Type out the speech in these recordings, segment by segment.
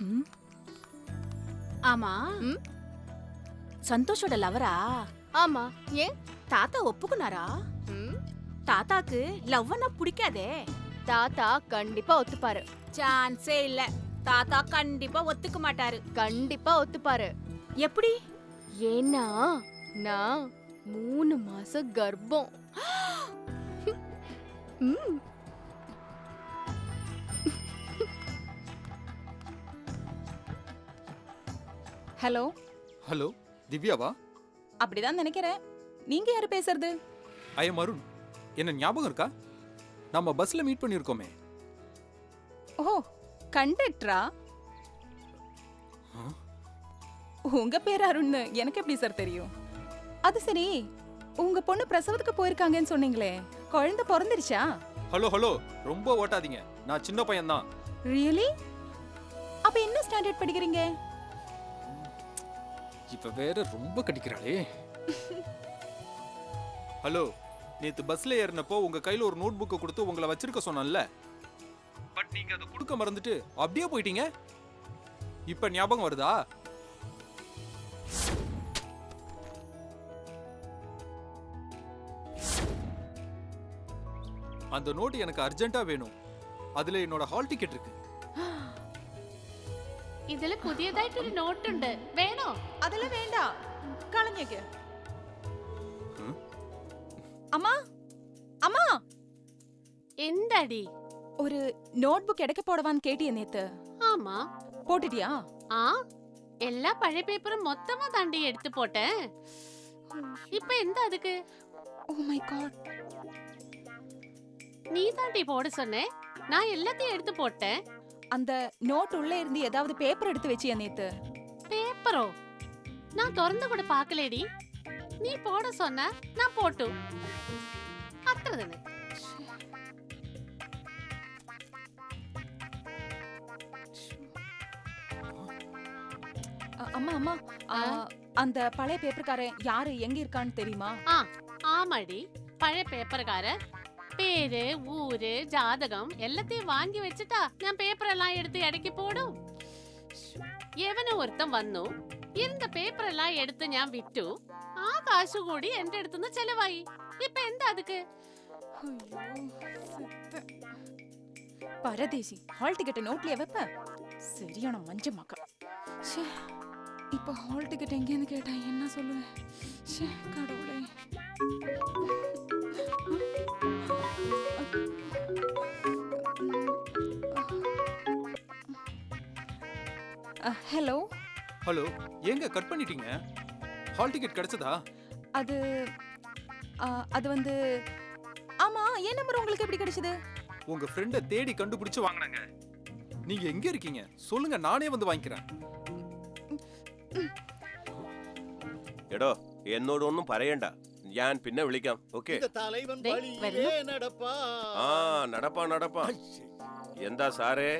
ம். ஆமா ம்? சந்தோஷோட லவரா? ஆமா. ஏன்? தாத்தா ஒப்புக்குனாரா? ம்? தாத்தாக்கு லவ்னா பிடிக்காதே. தாத்தா கண்டிப்பா ஒத்துப்பாரு. சான்ஸே இல்ல. தாத்தா கண்டிப்பா ஒத்துக்க மாட்டாரு. கண்டிப்பா ஒத்துப்பாரு. எப்படி? ஏன்னா நான் 3 மாசம் கர்ப்பம். ம். ஹலோ, ஹலோ, திவ்யாவா? அப்படிதான் நினைக்கிறேன். நீங்க யாரு பேசுறது? I am Arun. என்ன ஞாபகம் இருக்கா? நம்ம பஸ்ல மீட் பண்ணியிருக்கோமே. ஓ, கண்டக்டரா? உங்க பேர் அருண்னு எனக்கு எப்படி சார் தெரியும்? அது சரி, உங்க பொண்ணு பிரசவத்துக்கு போயிருக்காங்கன்னு சொன்னீங்களே, குழந்தை பிறந்துருச்சா? ஹலோ ஹலோ, ரொம்ப ஓட்டாதீங்க. நான் சின்ன பையன்தான். ரியலி? அப்ப என்ன ஸ்டாண்டர்ட் படிக்கிறீங்க? இப்ப வேற ரொம்ப கடிக்கிறாளே. ஹலோ, நேத்து பஸ்ல ஏறினப்போ உங்க கையில ஒரு நோட் புக்கை கொடுத்து உங்களை வச்சிருக்க சொன்னேன்ல. பட் நீங்க அதை கொடுக்க மறந்துட்டு அப்படியே போயிட்டீங்க. இப்ப ஞாபகம் வருதா? அந்த நோட் எனக்கு அர்ஜென்ட்டா வேணும். அதுல என்னோட ஹால் டிக்கெட் இருக்கு. ഇതില് പുതിയതായിട്ടൊരു നോട്ടുണ്ട് വേണോ? அதெல்லாம் வேண்டாம். கலஞ்சிக்க. அம்மா, அம்மா, എന്താടി? ஒரு நோட் புக் எடைக்க போடவான்னு கேட்டியே நேத்து. ஆமா. போட்டுட்டியா? ஆ எல்லா பழைய பேப்பரும் மொத்தமா தாண்டி எடுத்து போட்டேன். இப்ப எந்த அதுக்கு? Oh my God. நீ தாண்டி போட சொன்னே. நான் எல்லாத்தையும் எடுத்து போட்டேன். அந்த நோட் உள்ள இருந்து ஏதாவது பேப்பர் எடுத்து வச்சியா நேத்து? பேப்பரோ? நான் திறந்து கூட பாக்கலேடி. நீ போட சொன்ன, நான் போட்டு. அത്രതന്നെ. அம்மா அம்மா, அந்த பழைய பேப்பர்காரன் யாரு, எங்க இருக்கான்னு தெரியுமா? ஆமாடி. பழைய பேப்பர்காரன் பேரு, ஊரு, ஜாதகம் எல்லாத்தையும் வாங்கி வச்சுட்டா நான் பேப்பர் எல்லாம் எடுத்து இടയ്ക്ക് போடும். എവനോ ഒരുത്തൻ വന്നു. ഇരുന്ന പേപ്പർ എല്ലാം എടുത്ത് ഞാൻ വിറ്റു. ആ കാശ് കൂടി എന്റെ അടുത്തുനിന്ന് ചെലവായി. ഇപ്പൊ എന്താ அதுக்கு? பரதேசி, ஹால் டிக்கெட் நோட்லயே வைப்ப. சரியான மஞ்ச மக்கா. ச்சே, இப்போ ஹால் டிக்கெட் எங்கேன்னு கேட்டா என்ன சொல்லுவேன்? ச்சே, கடவுளே. ஹலோ. ஹலோ, ஏங்க கட் பண்ணிட்டீங்க? ஹால் டிக்கெட் கிடைச்சதா? அது அது வந்து ஆமா, என் நம்பர் உங்களுக்கு எப்படி கிடைச்சது? உங்க ஃப்ரெண்ட தேடி கண்டுபிடிச்சு வாங்குனங்க. நீங்க எங்க இருக்கீங்க சொல்லுங்க, நானே வந்து வாங்கிக்கிறேன். എടോ എന്നോട് ഒന്നും പറയണ്ട, ഞാൻ പിന്നെ വിളിക്കാം. ഓക്കേ? ആ നടപ്പാ നടപ്പാ. എന്താ സാറേ,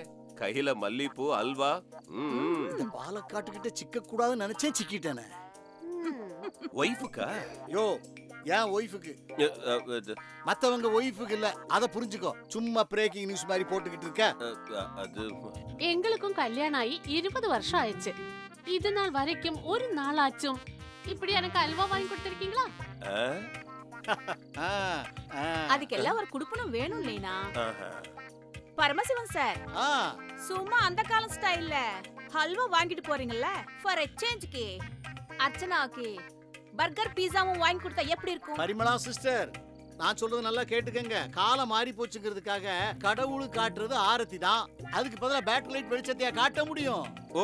கையில மல்லிப்பூ அல்வா? இந்த பாலக்காட்டுக்கிட்ட சிக்க கூடாதுன்னு நினைச்சேன், சிக்கிட்டேனே. ஒய்ஃபுக்கா? யோ, ஏன் ஒய்ஃபுக்கு? மத்தவங்க ஒய்ஃபுக்கு இல்ல, அத புரிஞ்சுக்கோ. சும்மா பிரேக்கிங் நியூஸ் மாதிரி போட்டுக்கிட்டு இருக்க. அது எங்களுக்கும் கல்யாணம் ஆகி 20 வருஷம் ஆயிடுச்சு. இது நாள் வரைக்கும் ஒரு நாளாச்சும் இப்படி எனக்கு அல்வா வாங்கி கொடுத்திருக்கீங்களா? அதுக்கெல்லாம் ஒரு குடுப்பனும் வேணும் இல்லைனா? பரமசிவன் சார், சும்மா அந்த காலம் ஸ்டைல்ல ஹல்வா வாங்கிட்டு போறீங்கல்ல, ஃபார் எக்ஸ்சேஞ்சுக்கு அர்ச்சனாக்கு பர்கர் பீஸாவும் வாங்கி கொடுத்தா எப்படி இருக்கும்? பரிமளா சிஸ்டர், நான் சொல்றது நல்லா கேட்டுக்கங்க. காலம் மாறி போச்சுங்கிறதுக்காக கடவுளுக்கு காட்டுறது ஆரத்தி தான். அதுக்கு பதிலா பேட்டரி லைட் வெளிச்சத்தையா காட்ட முடியும்? ஓ,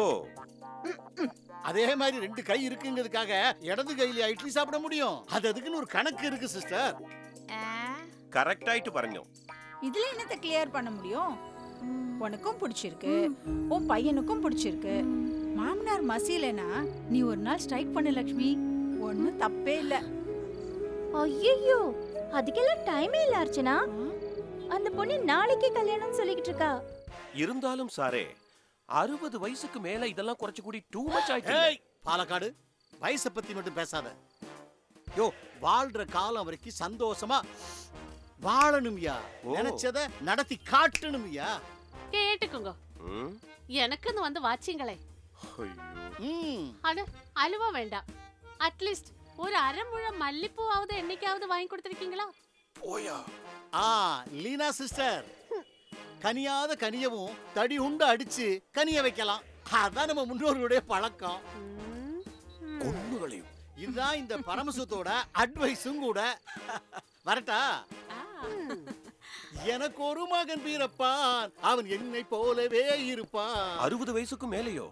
அதே மாதிரி 2 கை இருக்குங்கிறதுக்காக இடது கையில இட்லி சாப்பிட முடியும்? அது அதுக்குன்னு ஒரு கணக்கு இருக்கு சிஸ்டர். கரெக்ட் ஆயிட்டு പറഞ്ഞു. இதுல என்னத்தை கிளியர் பண்ண முடியும்? உனக்கும் பிடிச்சிருக்கு, உன் பையனுக்கும் பிடிச்சிருக்கு. மாமனார் மசியலனா நீ ஒரு நாள் ஸ்ட்ரைக் பண்ணு லட்சுமி, ஒண்ணும் தப்பே இல்ல. ஐயோ, அதுக்கெல்லாம் டைமே இல்ல அர்ச்சனா. அந்த பொண்ணு நாளைக்கே கல்யாணம் சொல்லிக்கிட்டு இருக்கா. இருந்தாலும் சாரே, 60 வயசுக்கு மேல இதெல்லாம் குறைச்சு கூடி டூ மச் ஆயிட்டு. பாலக்காடு, வயசை பத்தி மட்டும் பேசாத. யோ, வாழ்ற காலம் வரைக்கும் சந்தோஷமா வாழணும்யா. நினைச்சத நடத்தி காட்டணும்யா. கேட்டுக்குங்க. ம்? எனக்குன்னு வந்து வாச்சிங்களே. ஐயோ. ம் அட அலுவா வேண்டாம். அட்லீஸ்ட் ஒரு அரை முழம் மல்லிப்பூவாவது என்னைக்காவது வாங்கி கொடுத்துருக்கீங்களா? போயா. ஆ லீனா சிஸ்டர், கனியாத கனியவும் தடி உண்டு அடிச்சு கனிய வைக்கலாம். அதான் நம்ம முன்னோர்களுடைய பழக்கம். ம், ம். கொன்னுகளையும். இதுதான் இந்த பரமசுத்தோட அட்வைஸும் கூட. வரட்டா? ஆ. எனக்கு ஒரு மகன் பிறப்பான், அவன் என்னை போலவே இருப்பான். 60 வயசுக்கு மேலேயோ?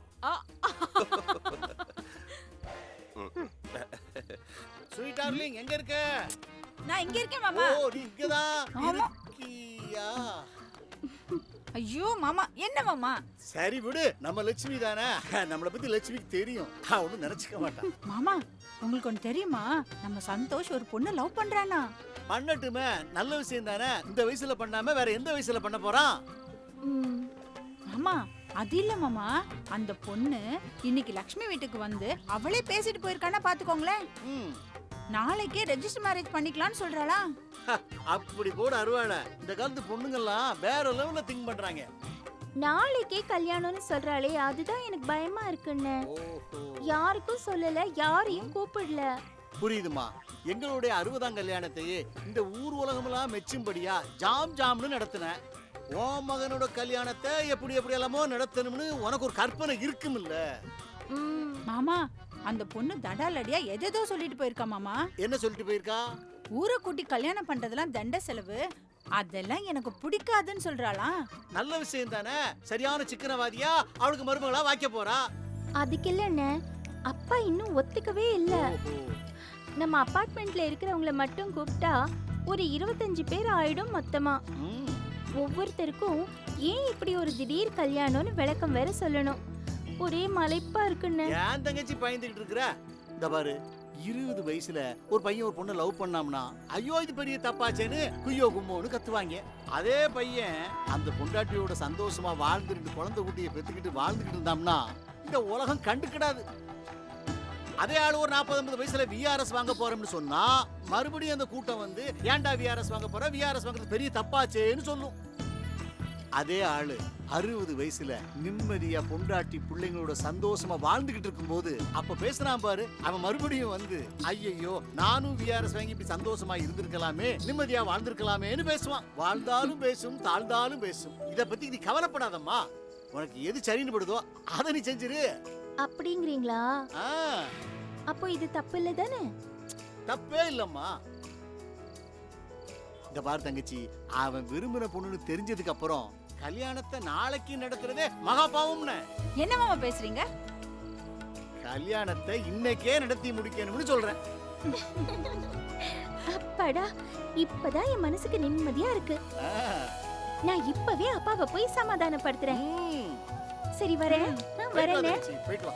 ஸ்வீட் டார்லிங் எங்க இருக்க? நான் இங்க இருக்கேன் ஓ மாமா. நீ இங்கதான் ஆமா. இருக்கியா? ஐயோ மாமா, என்ன மாமா? சரி விடு, நம்ம லட்சுமி தானே, நம்மளை பத்தி லட்சுமிக்கு தெரியும். ஒன்னும் நினைச்சுக்க மாட்டான். மாமா, உங்களுக்கு ஒன்று தெரியுமா? நம்ம சந்தோஷ் ஒரு பொண்ணு லவ் பண்றானா? பண்ணட்டுமே, நல்ல விஷயம் தானே. இந்த வயசுல பண்ணாம வேற எந்த வயசுல பண்ண போறான்? ம், மாமா, அது இல்ல மாமா, அந்த பொண்ணு இன்னைக்கு லக்ஷ்மி வீட்டுக்கு வந்து அவளே பேசிட்டு போயிருக்கானா பாத்துக்கோங்களேன். ம், நாளைக்கே ரெஜிஸ்டர் மேரேஜ் பண்ணிக்கலாம்னு சொல்றாளா? அப்படி கூட அருவாள. இந்த காலத்து பொண்ணுங்கெல்லாம் வேற லெவல்ல திங்க் பண்றாங்க. நாளைக்கே கல்யாணம்னு சொல்றாளே, அதுதான் எனக்கு பயமா இருக்குன்னு. யாருக்கும் சொல்லல, யாரையும் கூப்பிடல. புரியுதுமா. எங்களுடைய 60ஆம் கல்யாணத்தையே இந்த ஊர் உலகமெல்லாம் மெச்சும்படியா ஜாம் ஜாம்னு நடத்தின. ஓ மகனோட கல்யாணத்தை எப்படி எப்படி எல்லாமோ நடத்தணும்னு உனக்கு ஒரு கற்பனை இருக்குமில்ல? ம், மாமா, அந்த பொண்ணு தடாலடியா எதேதோ சொல்லிட்டு போயிருக்கா மாமா. என்ன சொல்லிட்டு போயிருக்கா? ஊரை கூட்டி கல்யாணம் பண்றதெல்லாம் தண்ட செலவு, அதெல்லாம் எனக்கு பிடிக்காதுன்னு சொல்றாளா? நல்ல விஷயம் தானே. சரியான சிக்கனவாதியா அவளுக்கு மருமகளா வாய்க்க போறா. அதுக்கு இல்லைண்ணே, அப்பா இன்னும் ஒத்துக்கவே இல்ல. ஓஹோ. நம்ம அபார்ட்மெண்ட்ல இருக்கிறவங்கள மட்டும் கூப்பிட்டா ஒரு 25 பேர் ஆயிடும் மொத்தமா. ம், ஒவ்வொருத்தருக்கும் ஏன் இப்படி ஒரு திடீர் கல்யாணம்னு விளக்கம் வேற சொல்லணும். ஒரே மலைப்பா இருக்குன்னு. ஏன் தங்கச்சி பயந்துகிட்டு இருக்கிற? இந்த பாரு, 20 வயசுல ஒரு பையன் ஒரு பொண்ணை லவ் பண்ணாம்னா ஐயோ இது பெரிய தப்பாச்சேன்னு குய்யோ கும்மோன்னு கத்துவாங்க. அதே பையன் அந்த பொண்டாட்டியோட சந்தோஷமா வாழ்ந்து 2 குழந்தை குட்டியை பெத்துக்கிட்டு வாழ்ந்துகிட்டு இருந்தாம்னா இந்த உலகம் கண்டுக்கிடாது. அதே ஆளு ஒரு 40-50 வயசுல விஆர்எஸ் வாங்க போறோம்னு சொன்னா மறுபடியும் அந்த கூட்டம் வந்து ஏன்டா விஆர்எஸ் வாங்க போற, விஆர்எஸ் வாங்குறது பெரிய தப்பாச்சேன்னு சொல்லும். அதே ஆளு 60 வயசுல நிம்மதியா பொண்டாட்டி பிள்ளைங்களோட சந்தோஷமா வாழ்ந்துகிட்டு இருக்கும்போது அப்ப பேசுறான் பாரு, அவன் மறுபடியும் வந்து ஐயையோ நானும் விஆர்எஸ் வாங்கி இப்படி சந்தோஷமா இருந்திருக்கலாமே, நிம்மதியா வாழ்ந்திருக்கலாமேன்னு பேசுவான். வாழ்ந்தாலும் பேசும், தாழ்ந்தாலும் பேசும். இத பத்தி நீ கவலைப்படாதம்மா. உனக்கு எது சரின்னு படுதோ அதை நீ செஞ்சிரு. அப்படிங்கிறீங்களா? ஆ, அப்போ இது தப்பு இல்ல தானே? தப்பே இல்லம்மா. இந்த பாரு தங்கச்சி, அவன் விரும்பின பொண்ணுன்னு தெரிஞ்சதுக்கு அப்புறம் கல்யாணத்தை நாளைக்கு நடத்துறதே மகா பாவம்னு. என்ன மாமா பேசுறீங்க? கல்யாணத்தை இன்னைக்கே நடத்தி முடிக்கணும்னு சொல்றேன். அப்பாடா, இப்பதான் என் மனசுக்கு நிம்மதியா இருக்கு. ஆ, நான் இப்பவே அப்பாவை போய் சமாதானப்படுத்துறேன். ம். சரி வரேன். போயிட்டு வா வரேன். தங்கச்சி, போயிட்டு வா.